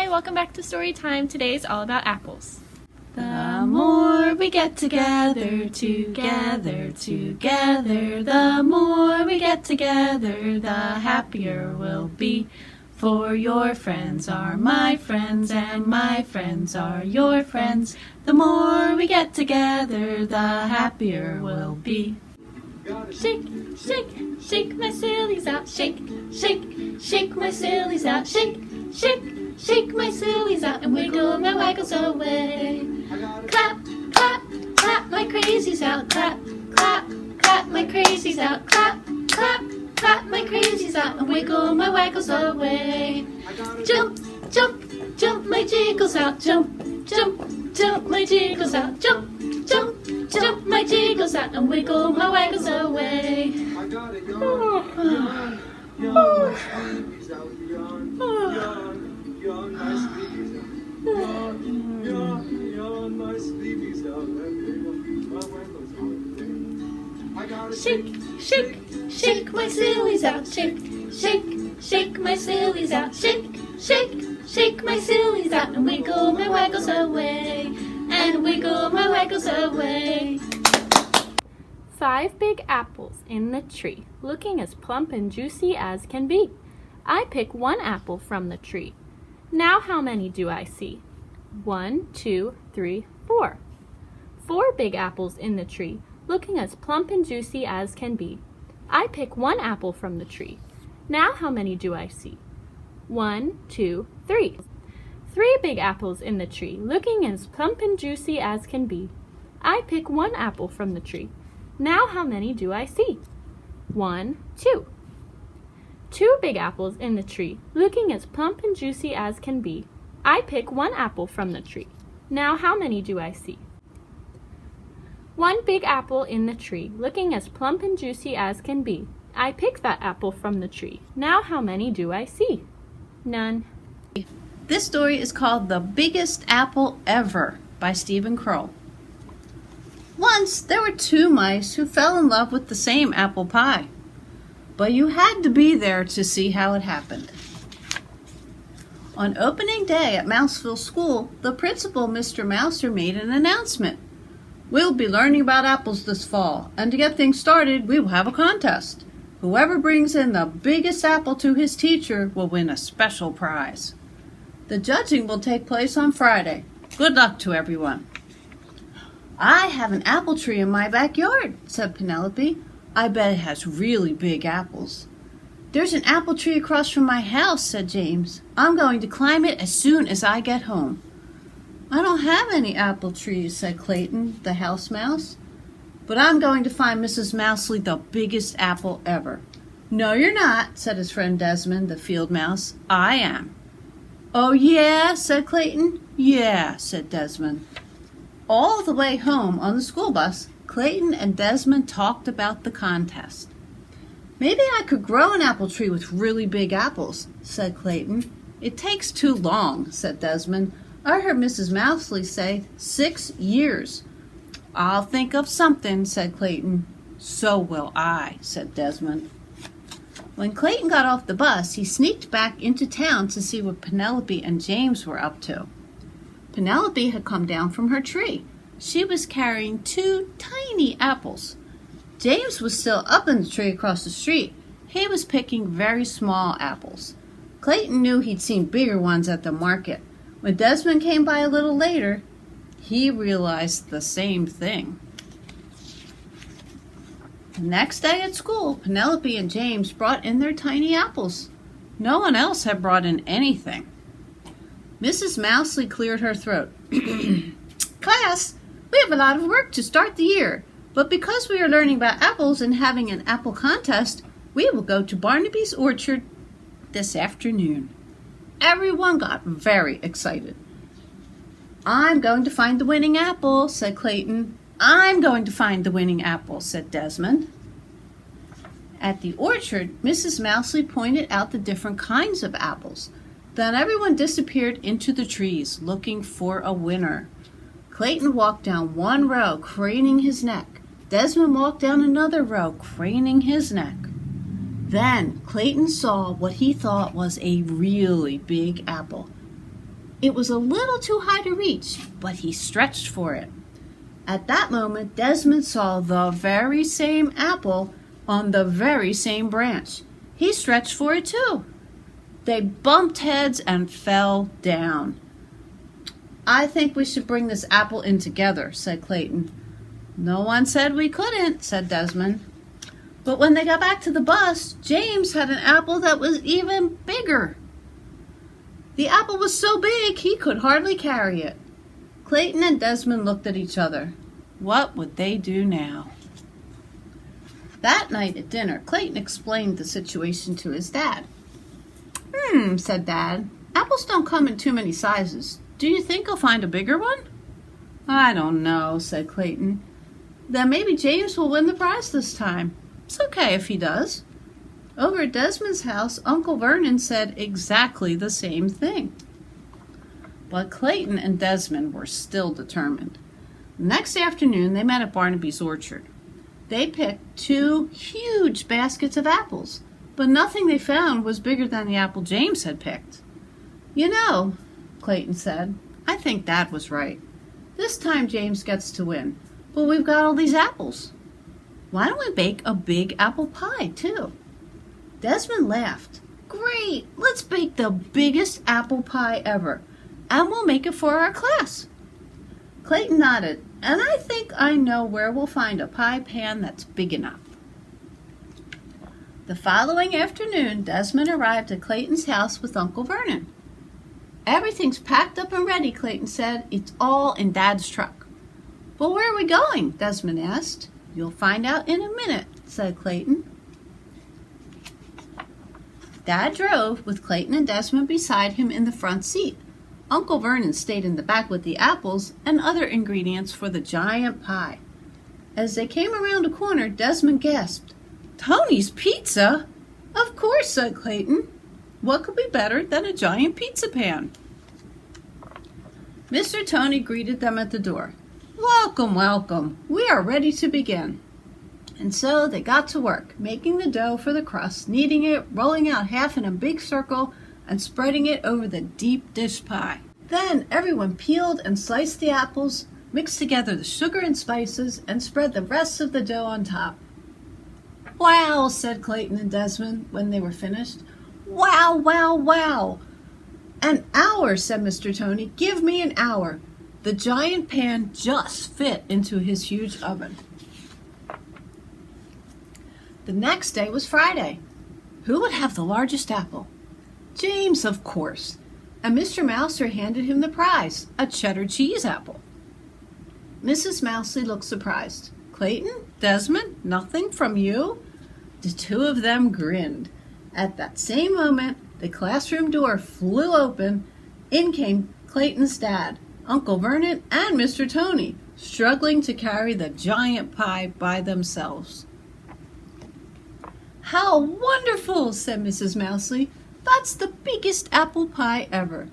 Hi, welcome back to Storytime. Today's all about apples. The more we get together, the more we get together, the happier we'll be. For your friends are my friends, and my friends are your friends. The more we get together, the happier we'll be. Shake, shake, shake my sillies out. Shake, shake, shake my sillies out. Shake, shake, shake my sillies out, and wiggle my waggles away. Clap, clap, clap my crazies out. Clap, clap, clap my crazies out. Clap, clap, clap my crazies out, and wiggle my waggles away. Jump, jump, jump my jiggles out. Jump, jump, jump my jiggles out. Jump, jump, jump my jiggles out, and wiggle my waggles away. Shake, shake, shake my sillies out. Shake, shake, shake my sillies out. Shake, shake, shake my sillies out, and wiggle my waggles away. And wiggle my waggles away. 5 big apples in the tree, looking as plump and juicy as can be. I pick 1 apple from the tree. Now how many do I see? 1, 2, 3, 4. 4 big apples in the tree, looking as plump and juicy as can be. I pick 1 apple from the tree. Now how many do I see? 1, 2, 3. 3 big apples in the tree, looking as plump and juicy as can be. I pick 1 apple from the tree. Now how many do I see? 1, 2. 2 big apples in the tree, looking as plump and juicy as can be. I pick 1 apple from the tree. Now how many do I see? 1 big apple in the tree, looking as plump and juicy as can be. I pick that apple from the tree. Now how many do I see? None. This story is called The Biggest Apple Ever by Stephen Kroll. Once there were 2 mice who fell in love with the same apple pie. But you had to be there to see how it happened. On opening day at Mouseville School, the principal, Mr. Mouser, made an announcement. We'll be learning about apples this fall, and to get things started, we will have a contest. Whoever brings in the biggest apple to his teacher will win a special prize. The judging will take place on Friday. Good luck to everyone. I have an apple tree in my backyard, said Penelope. I bet it has really big apples. There's an apple tree across from my house, said James. I'm going to climb it as soon as I get home. I don't have any apple trees, said Clayton, the house mouse. But I'm going to find Mrs. Mousley the biggest apple ever. No, you're not, said his friend Desmond, the field mouse. I am. Oh, yeah, said Clayton. Yeah, said Desmond. All the way home on the school bus, Clayton and Desmond talked about the contest. Maybe I could grow an apple tree with really big apples, said Clayton. It takes too long, said Desmond. I heard Mrs. Mousley say 6 years. I'll think of something, said Clayton. So will I, said Desmond. When Clayton got off the bus, he sneaked back into town to see what Penelope and James were up to. Penelope had come down from her tree. She was carrying 2 tiny apples. James was still up in the tree across the street. He was picking very small apples. Clayton knew he'd seen bigger ones at the market. When Desmond came by a little later, he realized the same thing. The next day at school, Penelope and James brought in their tiny apples. No one else had brought in anything. Mrs. Mousley cleared her throat. Class, we have a lot of work to start the year, but because we are learning about apples and having an apple contest, we will go to Barnaby's orchard this afternoon. Everyone got very excited. I'm going to find the winning apple, said Clayton. I'm going to find the winning apple, said Desmond. At the orchard, Mrs. Mousley pointed out the different kinds of apples. Then everyone disappeared into the trees, looking for a winner. Clayton walked down one row, craning his neck. Desmond walked down another row, craning his neck. Then Clayton saw what he thought was a really big apple. It was a little too high to reach, but he stretched for it. At that moment, Desmond saw the very same apple on the very same branch. He stretched for it too. They bumped heads and fell down. "I think we should bring this apple in together," said Clayton. "No one said we couldn't," said Desmond. But when they got back to the bus, James had an apple that was even bigger. The apple was so big he could hardly carry it. Clayton and Desmond looked at each other. What would they do now? That night at dinner, Clayton explained the situation to his dad. Said Dad. "Apples don't come in too many sizes. Do you think I'll find a bigger one?" "I don't know," said Clayton. "Then maybe James will win the prize this time. It's okay if he does." Over at Desmond's house, Uncle Vernon said exactly the same thing. But Clayton and Desmond were still determined. The next afternoon, they met at Barnaby's orchard. They picked 2 huge baskets of apples, but nothing they found was bigger than the apple James had picked. "You know," Clayton said, "I think Dad was right. This time James gets to win, but we've got all these apples. Why don't we bake a big apple pie, too?" Desmond laughed. "Great! Let's bake the biggest apple pie ever, and we'll make it for our class." Clayton nodded, "And I think I know where we'll find a pie pan that's big enough." The following afternoon, Desmond arrived at Clayton's house with Uncle Vernon. "Everything's packed up and ready," Clayton said. "It's all in Dad's truck." "But where are we going?" Desmond asked. "You'll find out in a minute," said Clayton. Dad drove, with Clayton and Desmond beside him in the front seat. Uncle Vernon stayed in the back with the apples and other ingredients for the giant pie. As they came around a corner, Desmond gasped, "Tony's Pizza?" "Of course," said Clayton. "What could be better than a giant pizza pan?" Mr. Tony greeted them at the door. "Welcome, welcome. We are ready to begin." And so they got to work, making the dough for the crust, kneading it, rolling out half in a big circle, and spreading it over the deep dish pie. Then everyone peeled and sliced the apples, mixed together the sugar and spices, and spread the rest of the dough on top. "Wow," said Clayton and Desmond when they were finished. "Wow, wow, wow." "An hour," said Mr. Tony. "Give me an hour." The giant pan just fit into his huge oven. The next day was Friday. Who would have the largest apple? James, of course. And Mr. Mouser handed him the prize, a cheddar cheese apple. Mrs. Mousley looked surprised. "Clayton? Desmond? Nothing from you?" The 2 of them grinned. At that same moment, the classroom door flew open. In came Clayton's dad, Uncle Vernon, and Mr. Tony, struggling to carry the giant pie by themselves. "How wonderful," said Mrs. Mousley. "That's the biggest apple pie ever."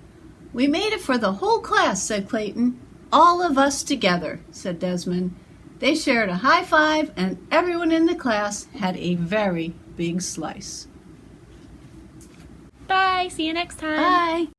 "We made it for the whole class," said Clayton. "All of us together," said Desmond. They shared a high five, and everyone in the class had a very big slice. Bye. See you next time. Bye.